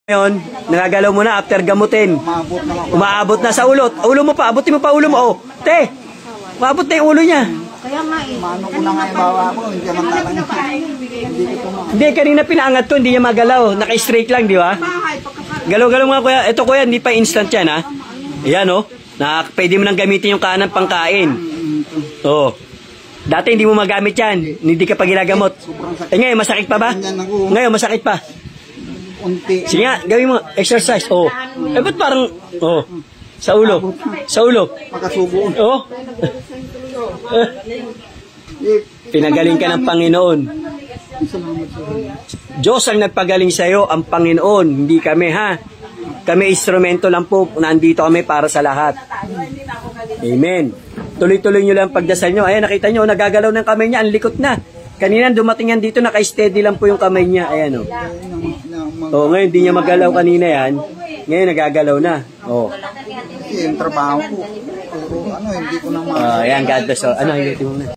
Ngayon, nagagalaw mo na after gamutin. Umaabot na sa ulo. Ulo mo pa, abutin mo pa ulo mo. Oh, te, maabot na yung ulo niya. Kaya nga eh. Mano ko na nga yung bawa ko, hindi naman talaga. Hindi, kanina pinaangat ko, hindi niya magalaw. Naka-straight lang, di ba? Galaw-galaw nga kuya. Ito kuya, hindi pa instant yan ha. Ayan oh. Pwede mo nang gamitin yung kanan pangkain. Oh. Dati hindi mo magamit yan. Hindi ka pa ginagamot. Eh ngayon, masakit pa ba? Ngayon, masakit pa. Unti. Sige nga, gawin mo. Exercise. Oh. Eh, ba't parang, oh. Sa ulo. Sa ulo. Makasubo. Oh. Pinagaling ka ng Panginoon. Diyos ang nagpagaling sa iyo, ang Panginoon, hindi kami ha. Kami instrumento lang po, nandito kami para sa lahat. Amen. Tuloy-tuloy nyo lang pagdasal nyo. Ayan, nakita nyo, nagagalaw ng kamay niya, ang likot na. Kanina dumating yan dito, naka-steady lang po yung kamay niya. Ayan o. Oh, ngayon, hindi niya magalaw kanina yan. Ngayon, nagagalaw na. Oh. Kasi yung trabaho ko, puro, hindi ko na Ayan, God bless. Ano, hilutin mo na.